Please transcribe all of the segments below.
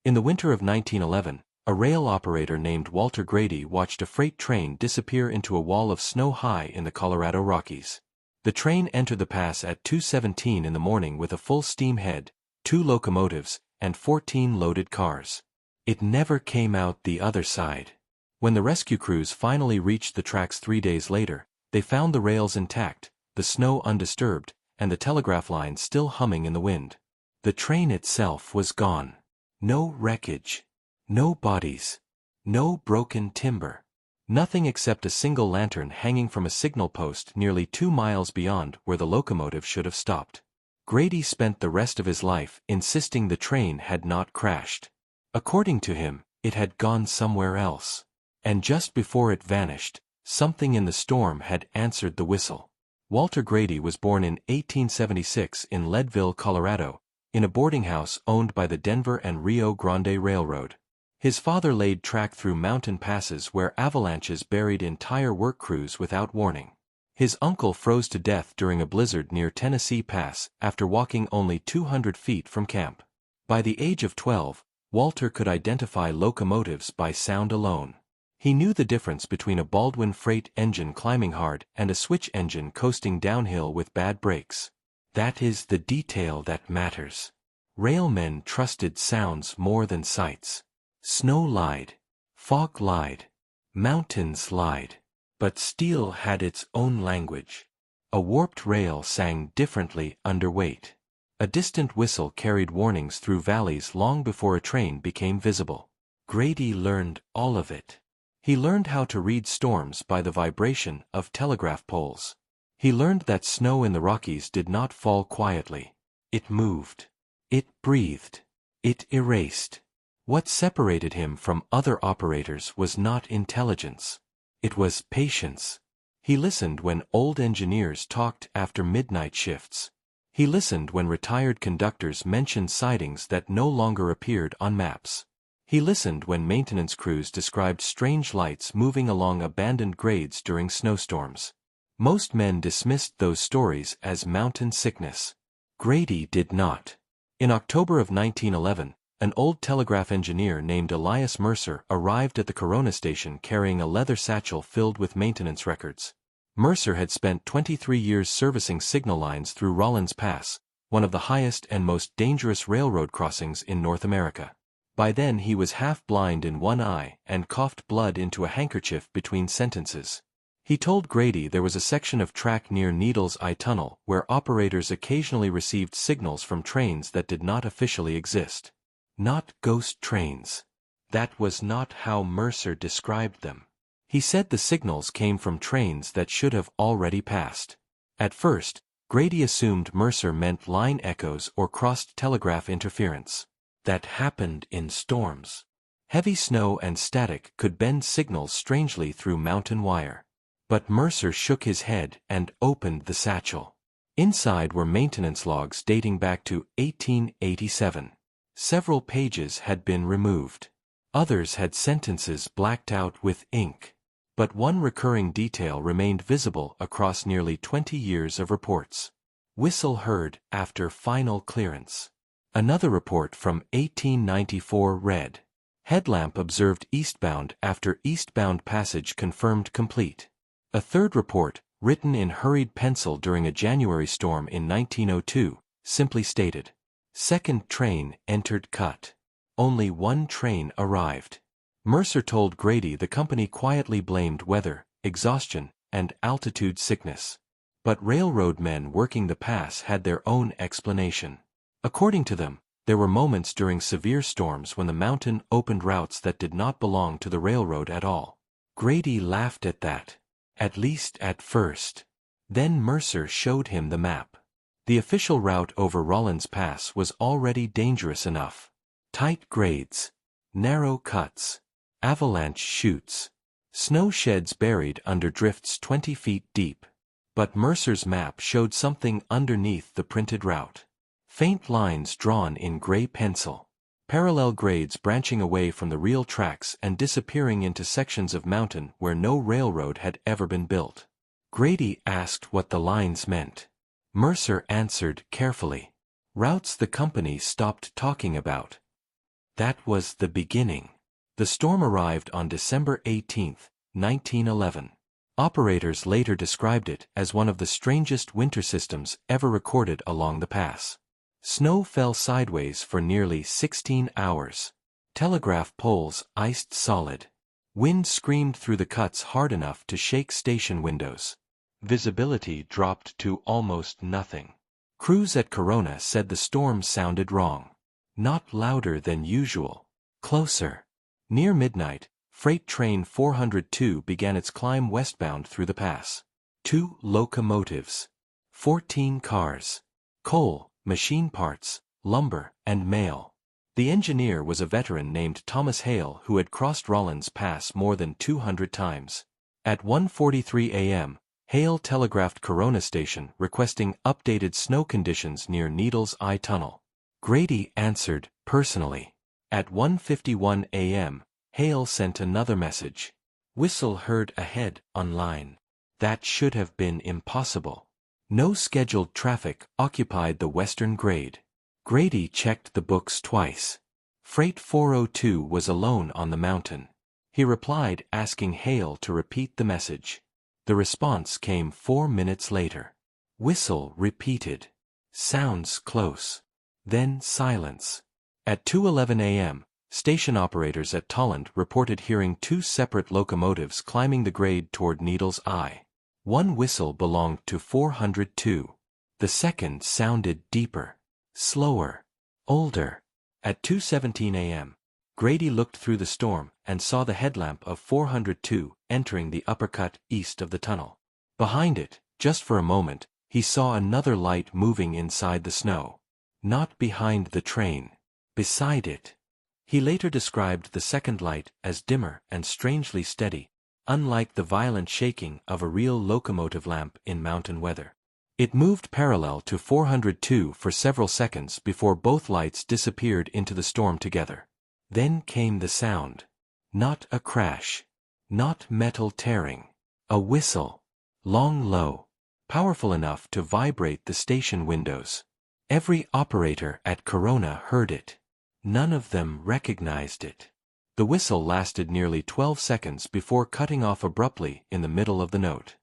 In the winter of 1911, a rail operator named Walter Grady watched a freight train disappear into a wall of snow high in the Colorado Rockies. The train entered the pass at 2:17 in the morning with a full steam head, 2 locomotives, and 14 loaded cars. It never came out the other side. When the rescue crews finally reached the tracks 3 days later, they found the rails intact, the snow undisturbed, and the telegraph lines still humming in the wind. The train itself was gone. No wreckage. No bodies. No broken timber. Nothing except a single lantern hanging from a signal post nearly 2 miles beyond where the locomotive should have stopped. Grady spent the rest of his life insisting the train had not crashed. According to him, it had gone somewhere else. And just before it vanished, something in the storm had answered the whistle. Walter Grady was born in 1876 in Leadville, Colorado, in a boarding house owned by the Denver and Rio Grande Railroad. His father laid track through mountain passes where avalanches buried entire work crews without warning. His uncle froze to death during a blizzard near Tennessee Pass after walking only 200 feet from camp. By the age of 12, Walter could identify locomotives by sound alone. He knew the difference between a Baldwin freight engine climbing hard and a switch engine coasting downhill with bad brakes. That is the detail that matters. Railmen trusted sounds more than sights. Snow lied. Fog lied. Mountains lied. But steel had its own language. A warped rail sang differently under weight. A distant whistle carried warnings through valleys long before a train became visible. Grady learned all of it. He learned how to read storms by the vibration of telegraph poles. He learned that snow in the Rockies did not fall quietly. It moved. It breathed. It erased. What separated him from other operators was not intelligence. It was patience. He listened when old engineers talked after midnight shifts. He listened when retired conductors mentioned sightings that no longer appeared on maps. He listened when maintenance crews described strange lights moving along abandoned grades during snowstorms. Most men dismissed those stories as mountain sickness. Grady did not. In October of 1911, an old telegraph engineer named Elias Mercer arrived at the Corona station carrying a leather satchel filled with maintenance records. Mercer had spent 23 years servicing signal lines through Rollins Pass, one of the highest and most dangerous railroad crossings in North America. By then he was half blind in one eye and coughed blood into a handkerchief between sentences. He told Grady there was a section of track near Needles Eye Tunnel where operators occasionally received signals from trains that did not officially exist. Not ghost trains. That was not how Mercer described them. He said the signals came from trains that should have already passed. At first, Grady assumed Mercer meant line echoes or crossed telegraph interference. That happened in storms. Heavy snow and static could bend signals strangely through mountain wire. But Mercer shook his head and opened the satchel. Inside were maintenance logs dating back to 1887. Several pages had been removed. Others had sentences blacked out with ink. But one recurring detail remained visible across nearly 20 years of reports. Whistle heard after final clearance. Another report from 1894 read, "Headlamp observed eastbound after eastbound passage confirmed complete." A third report, written in hurried pencil during a January storm in 1902, simply stated, "Second train entered cut." Only one train arrived. Mercer told Grady the company quietly blamed weather, exhaustion, and altitude sickness. But railroad men working the pass had their own explanation. According to them, there were moments during severe storms when the mountain opened routes that did not belong to the railroad at all. Grady laughed at that. At least at first. Then Mercer showed him the map. The official route over Rollins Pass was already dangerous enough. Tight grades. Narrow cuts. Avalanche chutes. Snow sheds buried under drifts 20 feet deep. But Mercer's map showed something underneath the printed route. Faint lines drawn in gray pencil. Parallel grades branching away from the real tracks and disappearing into sections of mountain where no railroad had ever been built. Grady asked what the lines meant. Mercer answered carefully. Routes the company stopped talking about. That was the beginning. The storm arrived on December 18, 1911. Operators later described it as one of the strangest winter systems ever recorded along the pass. Snow fell sideways for nearly 16 hours. Telegraph poles iced solid. Wind screamed through the cuts hard enough to shake station windows. Visibility dropped to almost nothing. Crews at Corona said the storm sounded wrong. Not louder than usual. Closer. Near midnight, freight train 402 began its climb westbound through the pass. 2 locomotives. 14 cars. Coal, machine parts, lumber, and mail. The engineer was a veteran named Thomas Hale who had crossed Rollins Pass more than 200 times. At 1:43 a.m., Hale telegraphed Corona Station requesting updated snow conditions near Needles Eye Tunnel. Grady answered personally. At 1:51 a.m., Hale sent another message. Whistle heard ahead on line. That should have been impossible. No scheduled traffic occupied the western grade. Grady checked the books twice. Freight 402 was alone on the mountain. He replied asking Hale to repeat the message. The response came 4 minutes later. Whistle repeated. Sounds close. Then silence. At 2:11 a.m., station operators at Tolland reported hearing 2 separate locomotives climbing the grade toward Needles Eye. One whistle belonged to 402. The second sounded deeper, slower, older. At 2:17 a.m., Grady looked through the storm and saw the headlamp of 402 entering the upper cut east of the tunnel. Behind it, just for a moment, he saw another light moving inside the snow. Not behind the train. Beside it. He later described the second light as dimmer and strangely steady, unlike the violent shaking of a real locomotive lamp in mountain weather. It moved parallel to 402 for several seconds before both lights disappeared into the storm together. Then came the sound. Not a crash. Not metal tearing. A whistle. Long, low. Powerful enough to vibrate the station windows. Every operator at Corona heard it. None of them recognized it. The whistle lasted nearly 12 seconds before cutting off abruptly in the middle of the note.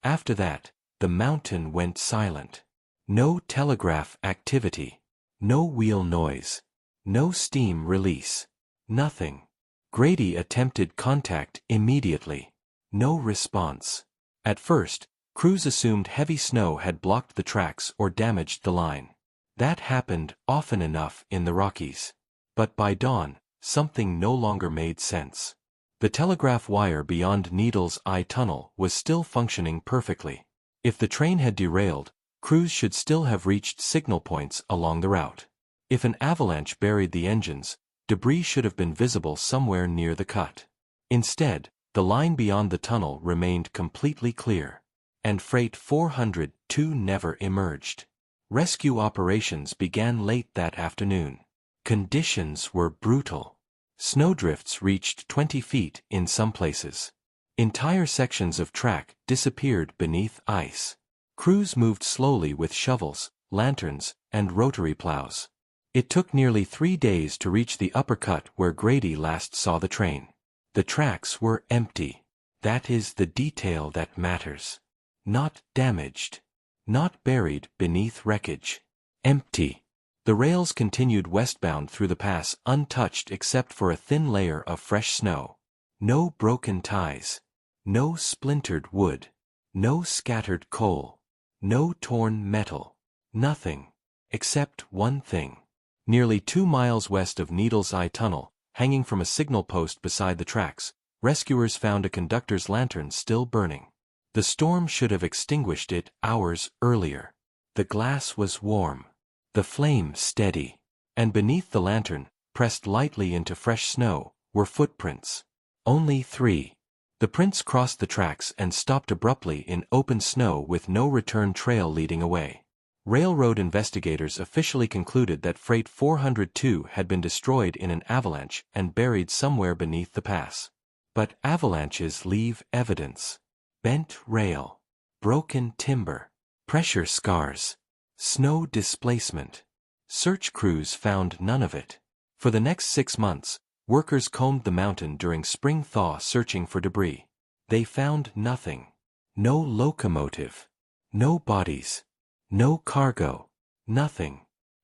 After that, the mountain went silent. No telegraph activity. No wheel noise. No steam release. Nothing. Grady attempted contact immediately. No response. At first, crews assumed heavy snow had blocked the tracks or damaged the line. That happened often enough in the Rockies. But by dawn, something no longer made sense. The telegraph wire beyond Needles Eye Tunnel was still functioning perfectly. If the train had derailed, crews should still have reached signal points along the route. If an avalanche buried the engines, debris should have been visible somewhere near the cut. Instead, the line beyond the tunnel remained completely clear. And Freight 402 never emerged. Rescue operations began late that afternoon. Conditions were brutal. Snowdrifts reached 20 feet in some places. Entire sections of track disappeared beneath ice. Crews moved slowly with shovels, lanterns, and rotary plows. It took nearly 3 days to reach the upper cut where Grady last saw the train. The tracks were empty. That is the detail that matters. Not damaged. Not buried beneath wreckage. Empty. The rails continued westbound through the pass untouched except for a thin layer of fresh snow. No broken ties. No splintered wood. No scattered coal. No torn metal. Nothing. Except one thing. Nearly 2 miles west of Needles Eye Tunnel, hanging from a signal post beside the tracks, rescuers found a conductor's lantern still burning. The storm should have extinguished it hours earlier. The glass was warm. The flame steady. And beneath the lantern, pressed lightly into fresh snow, were footprints. Only 3. The prints crossed the tracks and stopped abruptly in open snow with no return trail leading away. Railroad investigators officially concluded that Freight 402 had been destroyed in an avalanche and buried somewhere beneath the pass. But avalanches leave evidence. Bent rail. Broken timber. Pressure scars. Snow displacement. Search crews found none of it. For the next 6 months, workers combed the mountain during spring thaw searching for debris. They found nothing. No locomotive. No bodies. No cargo. Nothing.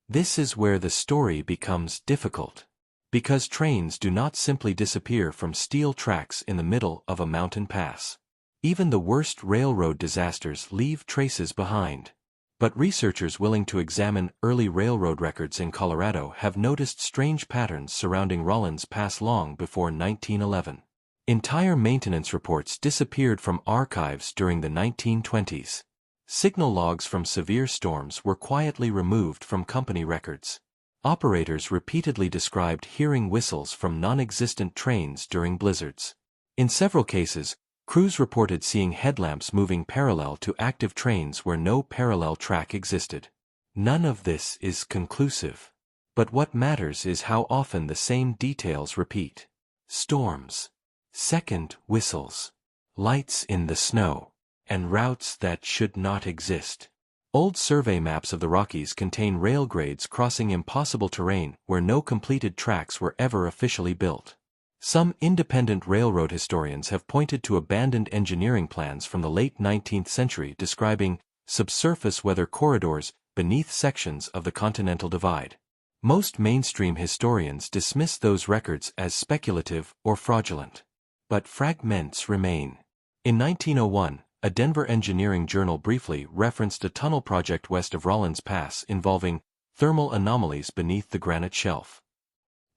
This is where the story becomes difficult. Because trains do not simply disappear from steel tracks in the middle of a mountain pass. Even the worst railroad disasters leave traces behind. But researchers willing to examine early railroad records in Colorado have noticed strange patterns surrounding Rollins Pass long before 1911. Entire maintenance reports disappeared from archives during the 1920s. Signal logs from severe storms were quietly removed from company records. Operators repeatedly described hearing whistles from non-existent trains during blizzards. In several cases, crews reported seeing headlamps moving parallel to active trains where no parallel track existed. None of this is conclusive. But what matters is how often the same details repeat. Storms. Second whistles. Lights in the snow. And routes that should not exist. Old survey maps of the Rockies contain rail grades crossing impossible terrain where no completed tracks were ever officially built. Some independent railroad historians have pointed to abandoned engineering plans from the late 19th century describing subsurface weather corridors beneath sections of the Continental Divide. Most mainstream historians dismiss those records as speculative or fraudulent. But fragments remain. In 1901, a Denver engineering journal briefly referenced a tunnel project west of Rollins Pass involving thermal anomalies beneath the granite shelf.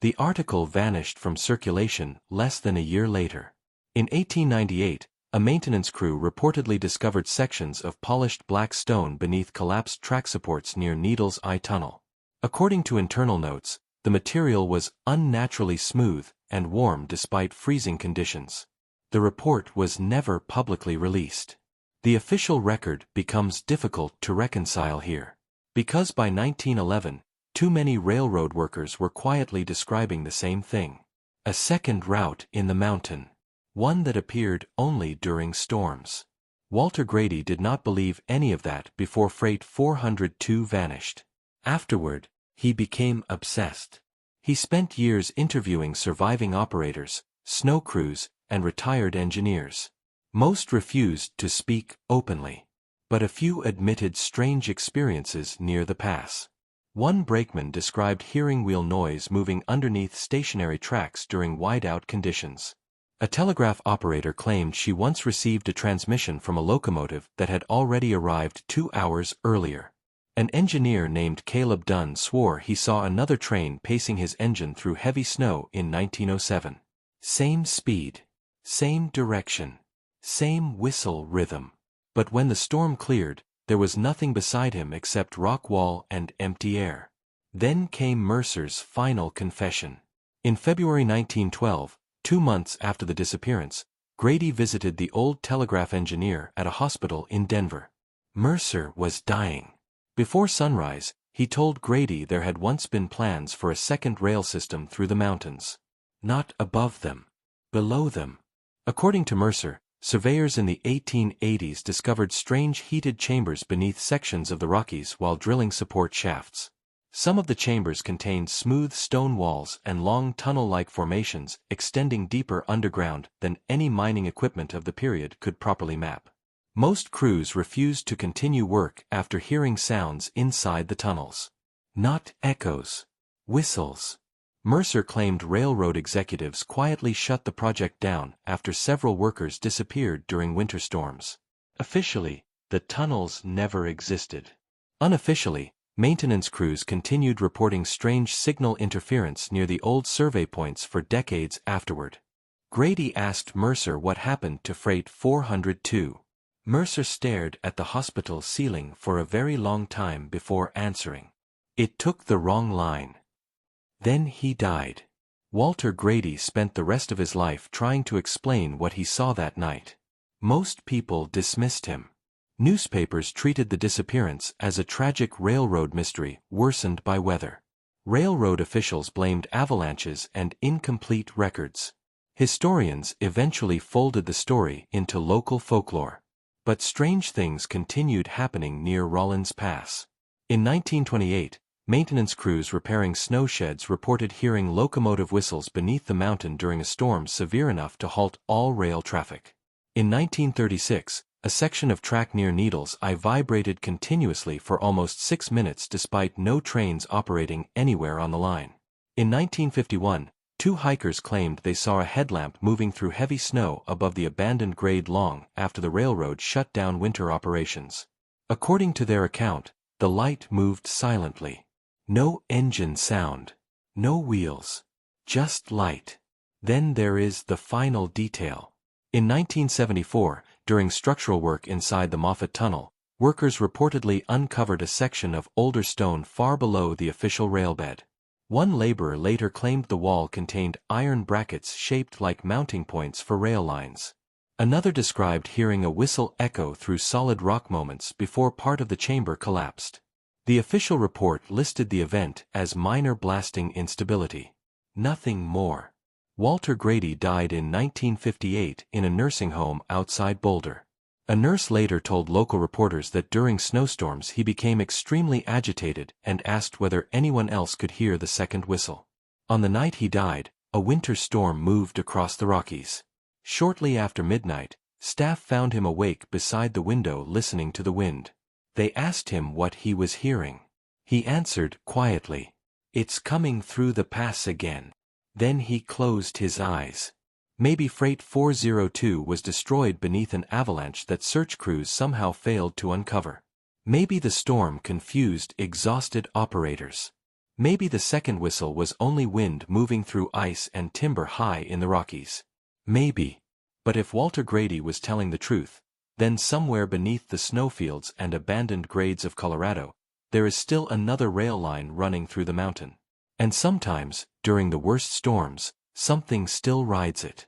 The article vanished from circulation less than a year later. In 1898, a maintenance crew reportedly discovered sections of polished black stone beneath collapsed track supports near Needles Eye Tunnel. According to internal notes, the material was unnaturally smooth and warm despite freezing conditions. The report was never publicly released. The official record becomes difficult to reconcile here. Because by 1911, too many railroad workers were quietly describing the same thing. A second route in the mountain. One that appeared only during storms. Walter Grady did not believe any of that before Freight 402 vanished. Afterward, he became obsessed. He spent years interviewing surviving operators, snow crews, and retired engineers. Most refused to speak openly. But a few admitted strange experiences near the pass. One brakeman described hearing wheel noise moving underneath stationary tracks during whiteout conditions. A telegraph operator claimed she once received a transmission from a locomotive that had already arrived 2 hours earlier. An engineer named Caleb Dunn swore he saw another train pacing his engine through heavy snow in 1907. Same speed. Same direction. Same whistle rhythm. But when the storm cleared, there was nothing beside him except rock wall and empty air. Then came Mercer's final confession. In February 1912, 2 months after the disappearance, Grady visited the old telegraph engineer at a hospital in Denver. Mercer was dying. Before sunrise, he told Grady there had once been plans for a second rail system through the mountains. Not above them. Below them. According to Mercer, surveyors in the 1880s discovered strange heated chambers beneath sections of the Rockies while drilling support shafts. Some of the chambers contained smooth stone walls and long tunnel-like formations extending deeper underground than any mining equipment of the period could properly map. Most crews refused to continue work after hearing sounds inside the tunnels. Not echoes. Whistles. Mercer claimed railroad executives quietly shut the project down after several workers disappeared during winter storms. Officially, the tunnels never existed. Unofficially, maintenance crews continued reporting strange signal interference near the old survey points for decades afterward. Grady asked Mercer what happened to Freight 402. Mercer stared at the hospital ceiling for a very long time before answering. It took the wrong line. Then he died. Walter Grady spent the rest of his life trying to explain what he saw that night. Most people dismissed him. Newspapers treated the disappearance as a tragic railroad mystery worsened by weather. Railroad officials blamed avalanches and incomplete records. Historians eventually folded the story into local folklore. But strange things continued happening near Rollins Pass. In 1928, Maintenance crews repairing snow sheds reported hearing locomotive whistles beneath the mountain during a storm severe enough to halt all rail traffic. In 1936, a section of track near Needles Eye vibrated continuously for almost 6 minutes despite no trains operating anywhere on the line. In 1951, 2 hikers claimed they saw a headlamp moving through heavy snow above the abandoned grade long after the railroad shut down winter operations. According to their account, the light moved silently. No engine sound. No wheels. Just light. Then there is the final detail. In 1974, during structural work inside the Moffat Tunnel, workers reportedly uncovered a section of older stone far below the official railbed. One laborer later claimed the wall contained iron brackets shaped like mounting points for rail lines. Another described hearing a whistle echo through solid rock moments before part of the chamber collapsed. The official report listed the event as minor blasting instability. Nothing more. Walter Grady died in 1958 in a nursing home outside Boulder. A nurse later told local reporters that during snowstorms he became extremely agitated and asked whether anyone else could hear the second whistle. On the night he died, a winter storm moved across the Rockies. Shortly after midnight, staff found him awake beside the window listening to the wind. They asked him what he was hearing. He answered quietly, "It's coming through the pass again." Then he closed his eyes. Maybe Freight 402 was destroyed beneath an avalanche that search crews somehow failed to uncover. Maybe the storm confused exhausted operators. Maybe the second whistle was only wind moving through ice and timber high in the Rockies. Maybe. But if Walter Grady was telling the truth, then somewhere beneath the snowfields and abandoned grades of Colorado, there is still another rail line running through the mountain. And sometimes, during the worst storms, something still rides it.